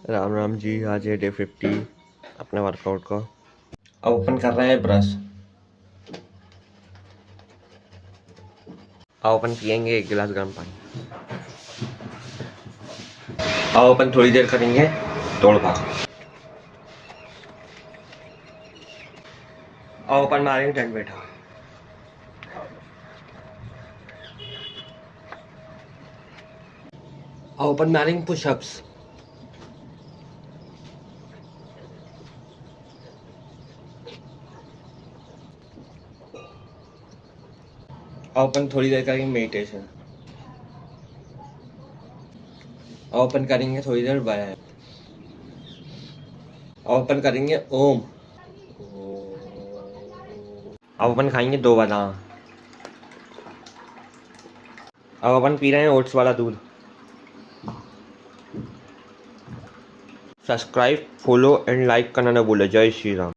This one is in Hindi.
राम राम जी। आज है डे 50 अपने वर्कआउट का। अब ओपन कर रहे हैं ब्रश। अब ओपन पियेंगे 1 गिलास गर्म पानी। अब ओपन थोड़ी देर करेंगे दौड़ भाग। अब ओपन मारेंगे टेंट बैठा। अब ओपन मारेंगे पुशअप्स। ओपन थोड़ी देर करेंगे मेडिटेशन। ओपन करेंगे थोड़ी देर व्यायाम। ओपन करेंगे ओम। ओपन खाएंगे 2 बादाम। अब अपन पी रहे हैं ओट्स वाला दूध। सब्सक्राइब, फॉलो एंड लाइक करना ना भूले। जय श्री राम।